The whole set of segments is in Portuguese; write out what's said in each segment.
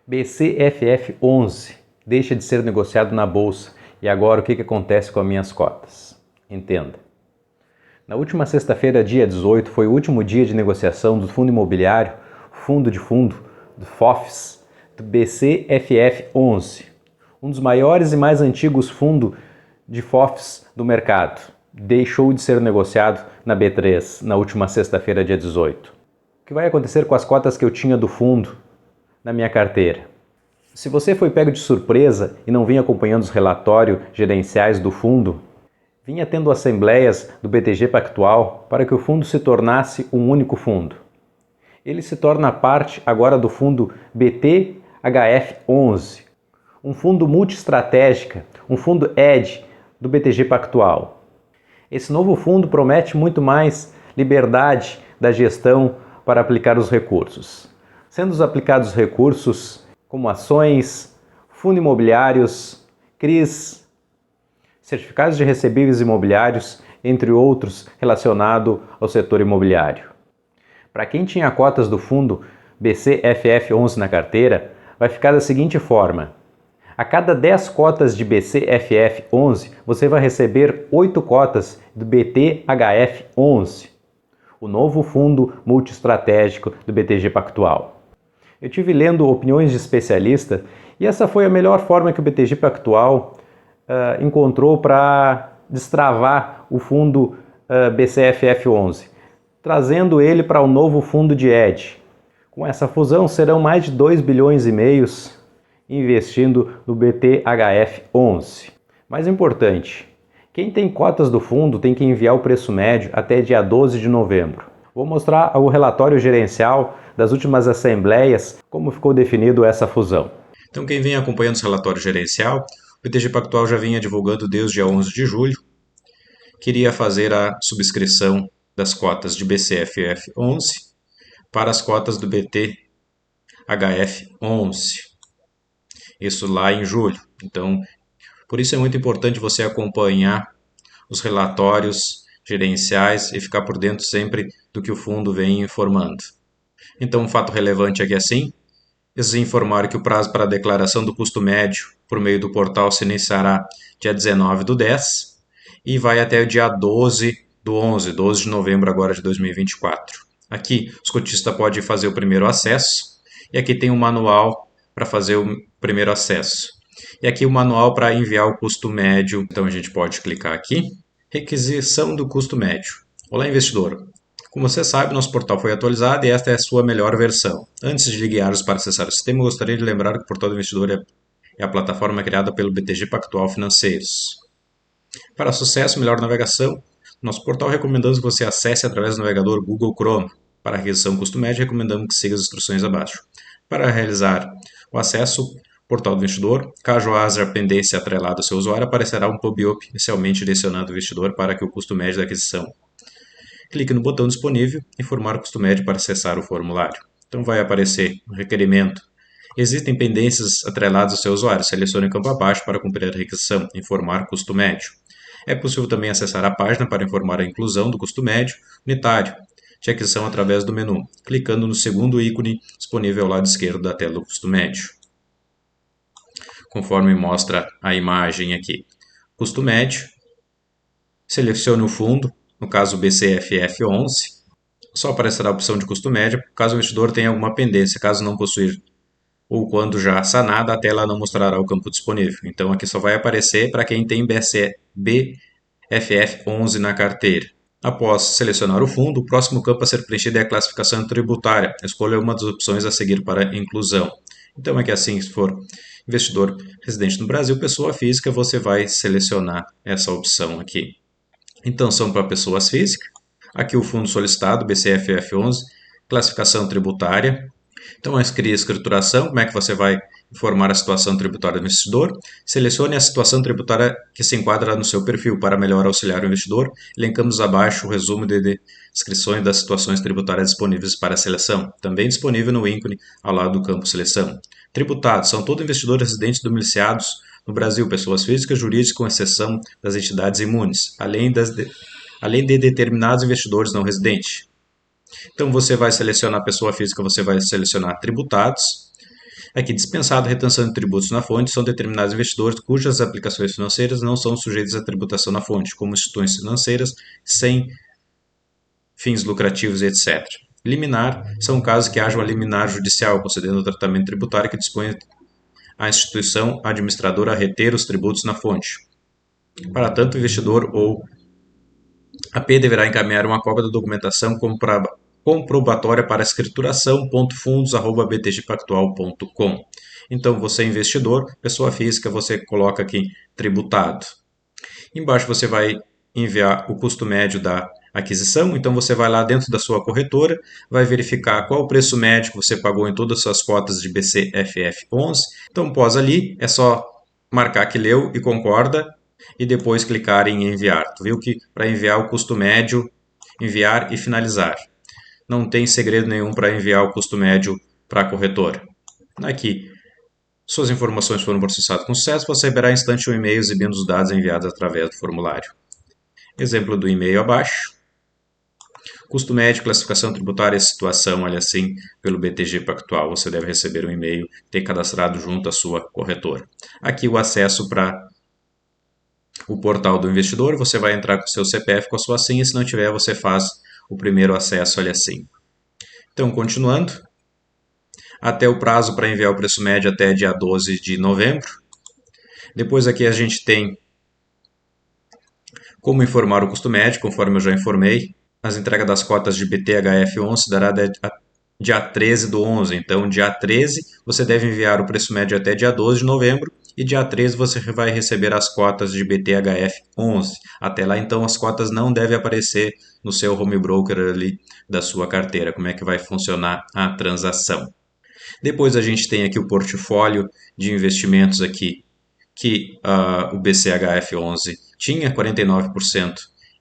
BCFF11 deixa de ser negociado na bolsa e agora o que acontece com as minhas cotas? Entenda. Na última sexta-feira, dia 18, foi o último dia de negociação do fundo imobiliário, fundo de fundo, do FOFs, do BCFF11, um dos maiores e mais antigos fundos de FOFs do mercado. Deixou de ser negociado na B3 na última sexta-feira, dia 18. O que vai acontecer com as cotas que eu tinha do fundo na minha carteira? Se você foi pego de surpresa e não vinha acompanhando os relatórios gerenciais do fundo, vinha tendo assembleias do BTG Pactual para que o fundo se tornasse um único fundo. Ele se torna parte agora do fundo BTHF11, um fundo multi-estratégica, um fundo ED do BTG Pactual. Esse novo fundo promete muito mais liberdade da gestão para aplicar os recursos. Sendo os aplicados recursos como ações, fundos imobiliários, CRIs, certificados de recebíveis imobiliários, entre outros relacionados ao setor imobiliário. Para quem tinha cotas do fundo BCFF11 na carteira, vai ficar da seguinte forma: a cada 10 cotas de BCFF11, você vai receber 8 cotas do BTHF11, o novo fundo multiestratégico do BTG Pactual. Eu tive lendo opiniões de especialistas e essa foi a melhor forma que o BTG Pactual encontrou para destravar o fundo BCFF11, trazendo ele para o novo fundo de ED. Com essa fusão serão mais de 2 bilhões e meio investindo no BTHF11. Mais importante, quem tem cotas do fundo tem que enviar o preço médio até dia 12 de novembro. Vou mostrar o relatório gerencial das últimas assembleias, como ficou definido essa fusão. Então, quem vem acompanhando esse relatório gerencial, o BTG Pactual já vinha divulgando desde o dia 11 de julho, queria fazer a subscrição das cotas de BCFF11 para as cotas do BTHF11. Isso lá em julho. Então, por isso é muito importante você acompanhar os relatórios gerenciais e ficar por dentro sempre do que o fundo vem informando. Então, um fato relevante aqui assim, eles informaram que o prazo para a declaração do custo médio por meio do portal se iniciará dia 19 do 10 e vai até o dia 12 de novembro agora de 2024. Aqui, os cotistas podem fazer o primeiro acesso e aqui tem um manual para fazer o primeiro acesso. E aqui o manual para enviar o custo médio. Então a gente pode clicar aqui. Requisição do custo médio. Olá, investidor. Como você sabe, nosso portal foi atualizado e esta é a sua melhor versão. Antes de guiá-los para acessar o sistema, eu gostaria de lembrar que o Portal do Investidor é a plataforma criada pelo BTG Pactual Financeiros. Para sucesso e melhor navegação, nosso portal recomendamos que você acesse através do navegador Google Chrome. Para a requisição custo médio, recomendamos que siga as instruções abaixo. Para realizar o acesso, Portal do Investidor, caso haja pendência atrelada ao seu usuário, aparecerá um pop-up inicialmente direcionando o investidor para que o custo médio da aquisição. Clique no botão disponível e informar o custo médio para acessar o formulário. Então vai aparecer um requerimento. Existem pendências atreladas ao seu usuário. Selecione o campo abaixo para cumprir a requisição, informar custo médio. É possível também acessar a página para informar a inclusão do custo médio unitário de aquisição através do menu, clicando no segundo ícone disponível ao lado esquerdo da tela do custo médio. Conforme mostra a imagem aqui. Custo médio. Selecione o fundo, no caso BCFF11. Só aparecerá a opção de custo médio caso o investidor tenha alguma pendência. Caso não possuir ou quando já sanada, a tela não mostrará o campo disponível. Então aqui só vai aparecer para quem tem BFF11 na carteira. Após selecionar o fundo, o próximo campo a ser preenchido é a classificação tributária. Escolha uma das opções a seguir para inclusão. Então aqui assim, se for investidor residente no Brasil, pessoa física, você vai selecionar essa opção aqui. Então são para pessoas físicas. Aqui o fundo solicitado, BCFF11, classificação tributária. Então, a escrituração, como é que você vai informar a situação tributária do investidor? Selecione a situação tributária que se enquadra no seu perfil para melhor auxiliar o investidor. Elencamos abaixo o resumo de descrições das situações tributárias disponíveis para a seleção, também disponível no ícone ao lado do campo seleção. Tributados são todos investidores residentes domiciliados no Brasil, pessoas físicas e jurídicas, com exceção das entidades imunes, além de determinados investidores não residentes. Então você vai selecionar a pessoa física, você vai selecionar tributados. Aqui, dispensado retenção de tributos na fonte, são determinados investidores cujas aplicações financeiras não são sujeitas à tributação na fonte, como instituições financeiras sem fins lucrativos, etc. Liminar são casos que haja uma liminar judicial concedendo o tratamento tributário que dispõe a instituição administradora a reter os tributos na fonte. Para tanto, o investidor ou a P deverá encaminhar uma cópia da documentação comprobatória para escrituração.fundos@btgpactual.com. Então, você é investidor, pessoa física, você coloca aqui tributado. Embaixo você vai enviar o custo médio da aquisição, então você vai lá dentro da sua corretora, vai verificar qual o preço médio que você pagou em todas as suas cotas de BCFF11. Então, após ali, é só marcar que leu e concorda e depois clicar em enviar. Tu viu que para enviar o custo médio, enviar e finalizar. Não tem segredo nenhum para enviar o custo médio para a corretora. Aqui, suas informações foram processadas com sucesso, você receberá instante um e-mail exibindo os dados enviados através do formulário. Exemplo do e-mail abaixo. Custo médio, classificação tributária e situação, olha assim, pelo BTG Pactual. Você deve receber um e-mail, ter cadastrado junto à sua corretora. Aqui o acesso para o portal do investidor, você vai entrar com o seu CPF, com a sua senha, se não tiver, você faz o primeiro acesso, olha assim. Então, continuando, até o prazo para enviar o preço médio até dia 12 de novembro. Depois aqui a gente tem como informar o custo médio, conforme eu já informei. As entregas das cotas de BTHF11 se dará dia 13 do 11. Então, dia 13 você deve enviar o preço médio até dia 12 de novembro e dia 13 você vai receber as cotas de BTHF11. Até lá, então, as cotas não devem aparecer no seu home broker ali da sua carteira. Como é que vai funcionar a transação? Depois a gente tem aqui o portfólio de investimentos aqui que o BCHF11 tinha 49%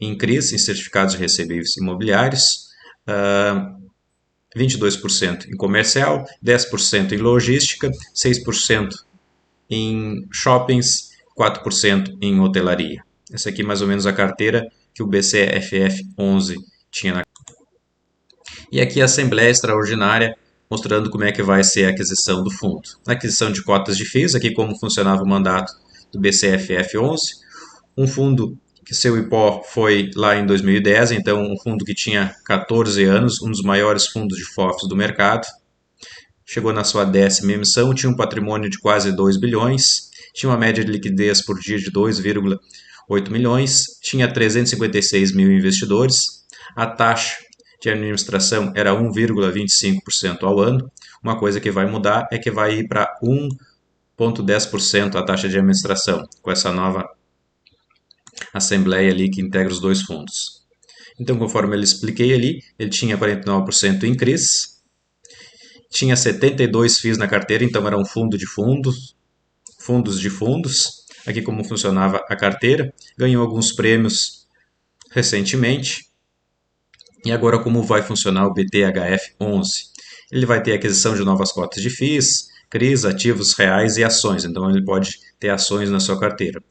em CRIs, em certificados de recebíveis imobiliários, 22% em comercial, 10% em logística, 6% em shoppings, 4% em hotelaria. Essa aqui é mais ou menos a carteira que o BCFF11 tinha. E aqui a Assembleia Extraordinária, mostrando como é que vai ser a aquisição do fundo. Na aquisição de cotas de FIIs, aqui como funcionava o mandato do BCFF11, um fundo que seu IPO foi lá em 2010, então um fundo que tinha 14 anos, um dos maiores fundos de FOFs do mercado. Chegou na sua 10ª emissão, tinha um patrimônio de quase 2 bilhões, tinha uma média de liquidez por dia de 2,8 milhões, tinha 356 mil investidores, a taxa de administração era 1,25% ao ano. Uma coisa que vai mudar é que vai ir para 1,10% a taxa de administração, com essa nova assembleia ali que integra os dois fundos. Então, conforme eu expliquei ali, ele tinha 49% em CRIs, tinha 72 FIIs na carteira, então era um fundo de fundos de fundos. Aqui como funcionava a carteira, ganhou alguns prêmios recentemente. E agora como vai funcionar o BTHF11? Ele vai ter aquisição de novas cotas de FIIs, CRIs, ativos reais e ações. Então ele pode ter ações na sua carteira.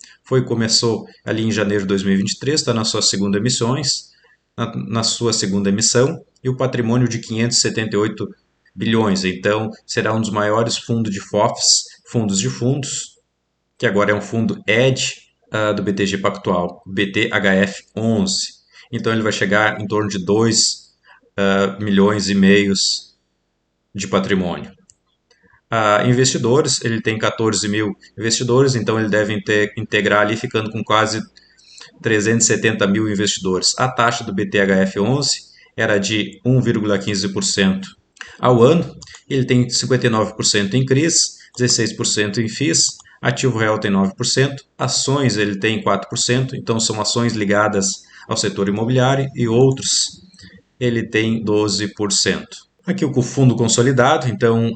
Começou ali em janeiro de 2023, está na sua segunda emissão, e o patrimônio de 578 bilhões. Então será um dos maiores fundos de FOFs, fundos de fundos, que agora é um fundo ED do BTG Pactual, BTHF11. Então ele vai chegar em torno de 2,5 milhões de patrimônio. Investidores, ele tem 14 mil investidores, então ele deve integrar ali ficando com quase 370 mil investidores. A taxa do BTHF11 era de 1,15% ao ano. Ele tem 59% em CRIs, 16% em FIIs, ativo real tem 9%, ações ele tem 4%, então são ações ligadas ao setor imobiliário, e outros ele tem 12%. Aqui o fundo consolidado, então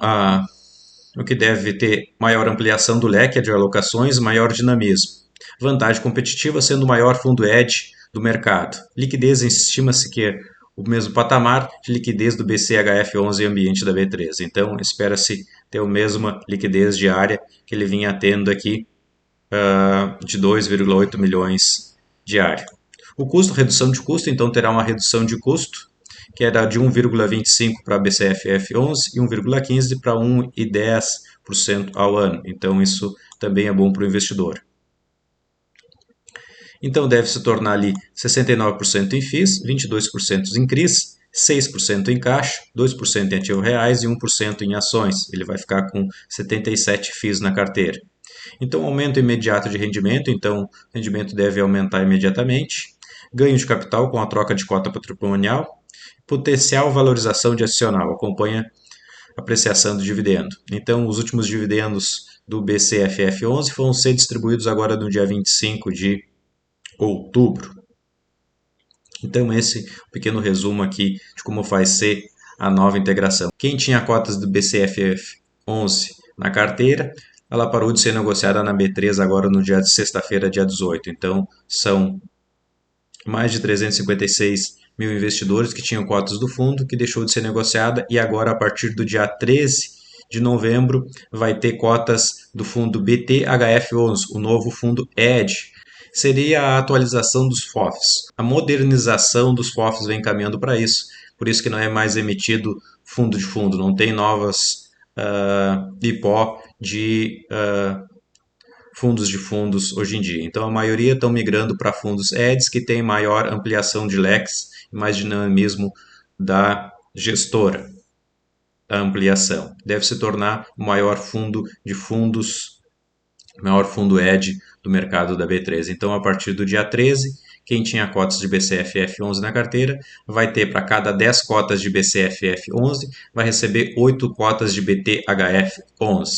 o que deve ter maior ampliação do leque de alocações, maior dinamismo. Vantagem competitiva sendo o maior fundo ED do mercado. Liquidez, estima-se que é o mesmo patamar de liquidez do BCHF11 ambiente da B3. Então, espera-se ter a mesma liquidez diária que ele vinha tendo aqui de 2,8 milhões diário. O custo, redução de custo, então terá uma redução de custo que era de 1,25 para BCFF11 e 1,15 para 1,10% ao ano. Então isso também é bom para o investidor. Então deve se tornar ali 69% em FIIs, 22% em CRIs, 6% em caixa, 2% em ativos reais e 1% em ações. Ele vai ficar com 77 FIIs na carteira. Então, aumento imediato de rendimento, então o rendimento deve aumentar imediatamente. Ganho de capital com a troca de cota patrimonial. Potencial valorização de adicional, acompanha a apreciação do dividendo. Então, os últimos dividendos do BCFF11 vão ser distribuídos agora no dia 25 de outubro. Então, esse é um pequeno resumo aqui de como vai ser a nova integração. Quem tinha cotas do BCFF11 na carteira, ela parou de ser negociada na B3 agora no dia de sexta-feira, dia 18. Então, são mais de 356 mil investidores que tinham cotas do fundo, que deixou de ser negociada e agora, a partir do dia 13 de novembro, vai ter cotas do fundo BTHF11, o novo fundo ED. Seria a atualização dos FOFs. A modernização dos FOFs vem caminhando para isso, por isso que não é mais emitido fundo de fundo, não tem novas IPO de fundos de fundos hoje em dia. Então a maioria estão migrando para fundos EDs, que tem maior ampliação de leques e mais dinamismo da gestora. A ampliação deve se tornar o maior fundo de fundos, maior fundo ED do mercado da B3. Então, a partir do dia 13, quem tinha cotas de BCFF11 na carteira vai ter, para cada 10 cotas de BCFF11, vai receber 8 cotas de BTHF11.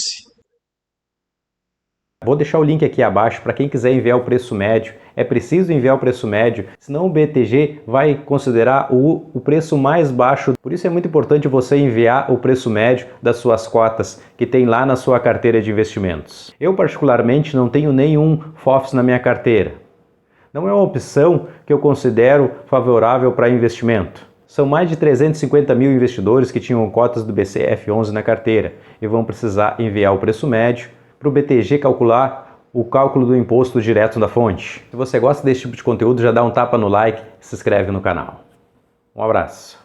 Vou deixar o link aqui abaixo para quem quiser enviar o preço médio. É preciso enviar o preço médio, senão o BTG vai considerar o preço mais baixo. Por isso é muito importante você enviar o preço médio das suas cotas que tem lá na sua carteira de investimentos. Eu particularmente não tenho nenhum FOFs na minha carteira. Não é uma opção que eu considero favorável para investimento. São mais de 350 mil investidores que tinham cotas do BCF11 na carteira e vão precisar enviar o preço médio para o BTG calcular o cálculo do imposto direto da fonte. Se você gosta desse tipo de conteúdo, já dá um tapa no like e se inscreve no canal. Um abraço.